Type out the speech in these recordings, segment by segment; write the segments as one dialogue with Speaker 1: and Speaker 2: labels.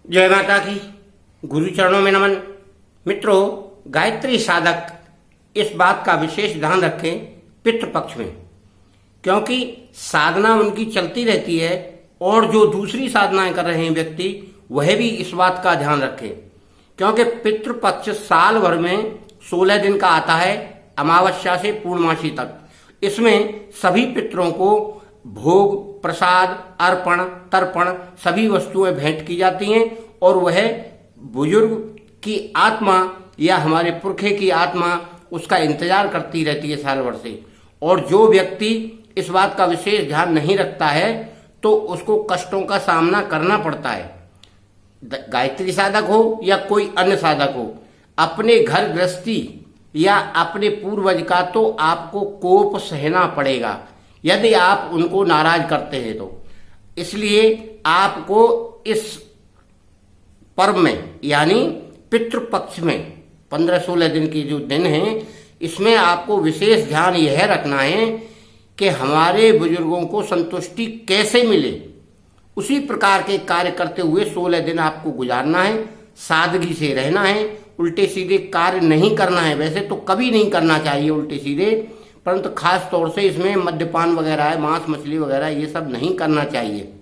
Speaker 1: जय माता की। गुरु चरणों में नमन। मित्रों, गायत्री साधक इस बात का विशेष ध्यान रखें पितृपक्ष में, क्योंकि साधना उनकी चलती रहती है और जो दूसरी साधनाएं कर रहे हैं व्यक्ति वह भी इस बात का ध्यान रखें, क्योंकि पितृपक्ष साल भर में 16 दिन का आता है, अमावस्या से पूर्णमासी तक। इसमें सभी पितरों को भोग, प्रसाद, अर्पण, तर्पण सभी वस्तुएं भेंट की जाती हैं और वह बुजुर्ग की आत्मा या हमारे पुरखे की आत्मा उसका इंतजार करती रहती है साल भर से। और जो व्यक्ति इस बात का विशेष ध्यान नहीं रखता है तो उसको कष्टों का सामना करना पड़ता है। गायत्री साधक हो या कोई अन्य साधक हो, अपने घर गृहस्थी या अपने पूर्वज का तो आपको कोप सहना पड़ेगा यदि आप उनको नाराज करते हैं तो। इसलिए आपको इस पर्व में यानी पितृपक्ष में 15-16 दिन की जो दिन हैं, इसमें आपको विशेष ध्यान यह रखना है कि हमारे बुजुर्गों को संतुष्टि कैसे मिले। उसी प्रकार के कार्य करते हुए 16 दिन आपको गुजारना है, सादगी से रहना है, उल्टे सीधे कार्य नहीं करना है। वैसे तो कभी नहीं करना चाहिए उल्टे सीधे, परंतु खास तौर से इसमें मद्यपान वगैरह है, मांस मछली वगैरह ये सब नहीं करना चाहिए।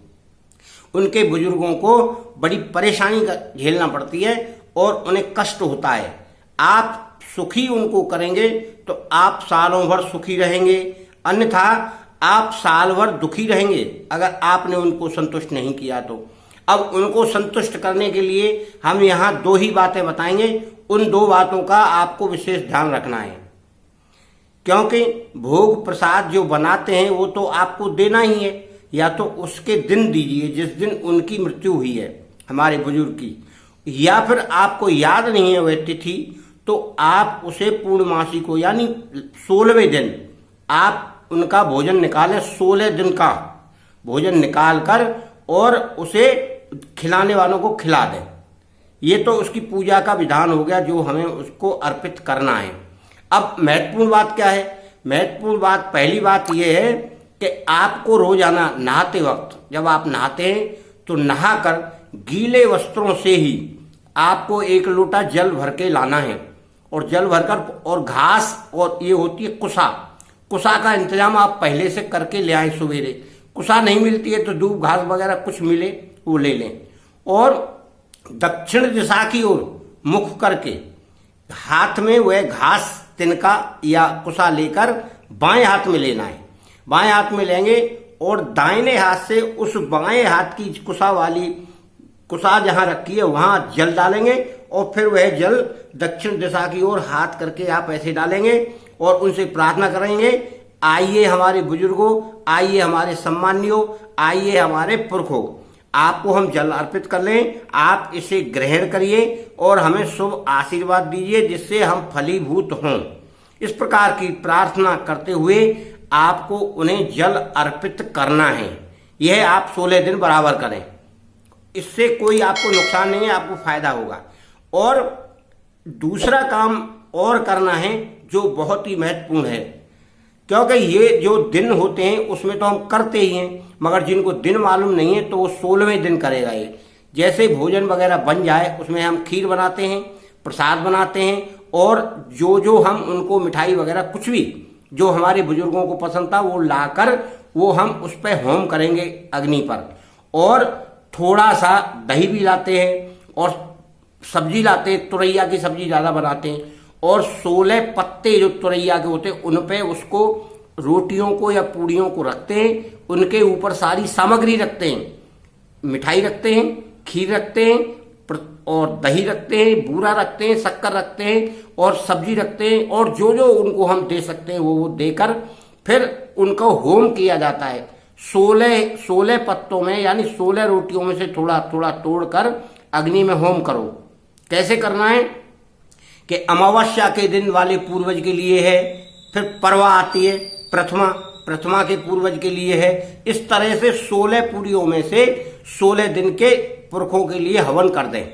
Speaker 1: उनके बुजुर्गों को बड़ी परेशानी झेलना पड़ती है और उन्हें कष्ट होता है। आप सुखी उनको करेंगे तो आप सालों भर सुखी रहेंगे, अन्यथा आप साल भर दुखी रहेंगे अगर आपने उनको संतुष्ट नहीं किया तो। अब उनको संतुष्ट करने के लिए हम यहाँ 2 ही बातें बताएंगे। उन 2 बातों का आपको विशेष ध्यान रखना है, क्योंकि भोग प्रसाद जो बनाते हैं वो तो आपको देना ही है। या तो उसके दिन दीजिए जिस दिन उनकी मृत्यु हुई है हमारे बुजुर्ग की, या फिर आपको याद नहीं है वह तिथि तो आप उसे पूर्णमासी को यानी 16वें दिन आप उनका भोजन निकालें। 16 दिन का भोजन निकाल कर और उसे खिलाने वालों को खिला दें। ये तो उसकी पूजा का विधान हो गया जो हमें उसको अर्पित करना है। अब महत्वपूर्ण बात क्या है? महत्वपूर्ण बात, पहली बात यह है कि आपको रोजाना नहाते वक्त जब आप नहाते हैं तो नहाकर गीले वस्त्रों से ही आपको 1 लोटा जल भर के लाना है और जल भरकर और घास और ये होती है कुसा, कुसा का इंतजाम आप पहले से करके ले आए सवेरे। कुसा नहीं मिलती है तो दूब घास वगैरह कुछ मिले वो ले लें और दक्षिण दिशा की ओर मुख करके हाथ में वह घास तिनका या कुसा लेकर बाएं हाथ में लेना है। बाएं हाथ में लेंगे और दाहिने हाथ से उस बाएं हाथ की कुसा जहां रखी है वहां जल डालेंगे और फिर वह जल दक्षिण दिशा की ओर हाथ करके आप ऐसे डालेंगे और उनसे प्रार्थना करेंगे, आइए हमारे बुजुर्गों, आइए हमारे सम्मानियों, आइए हमारे पुरखों, आपको हम जल अर्पित कर लें, आप इसे ग्रहण करिए और हमें शुभ आशीर्वाद दीजिए जिससे हम फलीभूत हों। इस प्रकार की प्रार्थना करते हुए आपको उन्हें जल अर्पित करना है। यह आप 16 दिन बराबर करें, इससे कोई आपको नुकसान नहीं है, आपको फायदा होगा। और दूसरा काम और करना है जो बहुत ही महत्वपूर्ण है, क्योंकि ये जो दिन होते हैं उसमें तो हम करते ही हैं, मगर जिनको दिन मालूम नहीं है तो वो 16वें दिन करेगा। ये जैसे भोजन वगैरह बन जाए उसमें हम खीर बनाते हैं, प्रसाद बनाते हैं और जो हम उनको मिठाई वगैरह कुछ भी जो हमारे बुजुर्गों को पसंद था वो लाकर वो हम उस पर होम करेंगे अग्नि पर। और थोड़ा सा दही भी लाते हैं और सब्जी लाते हैं, तुरैया की सब्जी ज्यादा बनाते हैं और 16 पत्ते जो तुरैया के होते हैं उन पे उसको रोटियों को या पूड़ियों को रखते हैं, उनके ऊपर सारी सामग्री रखते हैं, मिठाई रखते हैं, खीर रखते हैं और दही रखते हैं, बूरा रखते हैं, शक्कर रखते हैं और सब्जी रखते हैं और जो जो उनको हम दे सकते हैं वो देकर फिर उनको होम किया जाता है। 16 पत्तों में यानी 16 रोटियों में से थोड़ा थोड़ा तोड़कर अग्नि में होम करो। कैसे करना है कि अमावस्या के दिन वाले पूर्वज के लिए है, फिर परवा आती है प्रथमा के पूर्वज के लिए है। इस तरह से 16 पूरियों में से 16 दिन के पुरखों के लिए हवन कर दें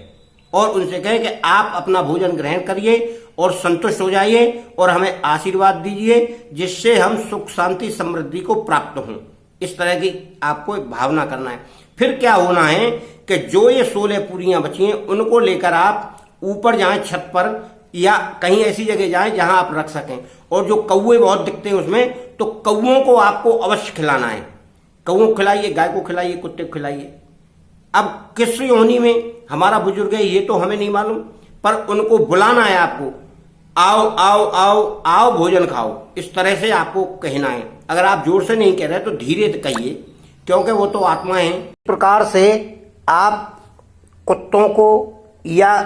Speaker 1: और उनसे कहें कि आप अपना भोजन ग्रहण करिए और संतुष्ट हो जाइए और हमें आशीर्वाद दीजिए जिससे हम सुख शांति समृद्धि को प्राप्त हों। इस तरह की आपको एक भावना करना है। फिर क्या होना है कि जो ये 16 पूरियां बची हैं उनको लेकर आप ऊपर जाएं छत पर या कहीं ऐसी जगह जाएं जहां आप रख सकें। और जो कौवे बहुत दिखते हैं उसमें, तो कौवों को आपको अवश्य खिलाना है। कौवों को खिलाइए, गाय को खिलाइए, कुत्ते को खिलाइए। अब किस योनि में हमारा बुजुर्ग है ये तो हमें नहीं मालूम, पर उनको बुलाना है आपको, आओ आओ आओ आओ भोजन खाओ, इस तरह से आपको कहना है। अगर आप जोर से नहीं कह रहे तो धीरे से कहिए, क्योंकि वो तो आत्मा है। इस प्रकार से आप कुत्तों को या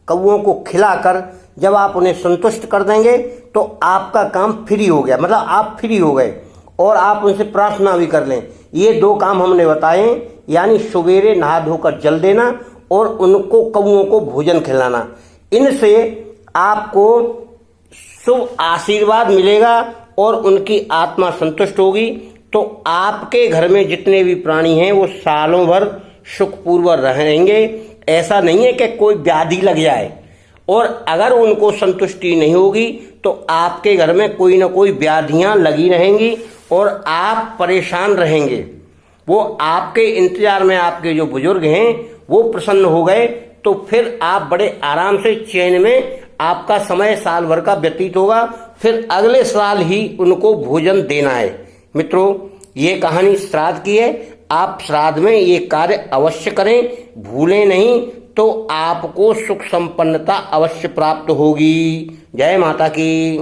Speaker 1: कौवों को खिलाकर जब आप उन्हें संतुष्ट कर देंगे तो आपका काम फ्री हो गया, मतलब आप फ्री हो गए। और आप उनसे प्रार्थना भी कर लें। ये 2 काम हमने बताए, यानी सवेरे नहा धोकर जल देना और उनको कौवों को भोजन खिलाना। इनसे आपको शुभ आशीर्वाद मिलेगा और उनकी आत्मा संतुष्ट होगी। तो आपके घर में जितने भी प्राणी हैं वो सालों भर सुखपूर्वक रहेंगे। ऐसा नहीं है कि कोई व्याधि लग जाए, और अगर उनको संतुष्टि नहीं होगी तो आपके घर में कोई ना कोई व्याधियां लगी रहेंगी और आप परेशान रहेंगे। वो आपके इंतजार में आपके जो बुजुर्ग हैं वो प्रसन्न हो गए तो फिर आप बड़े आराम से चैन में आपका समय साल भर का व्यतीत होगा। फिर अगले साल ही उनको भोजन देना है। मित्रों, ये कहानी श्राद्ध की है। आप श्राद्ध में ये कार्य अवश्य करें, भूलें नहीं, तो आपको सुख संपन्नता अवश्य प्राप्त होगी। जय माता की।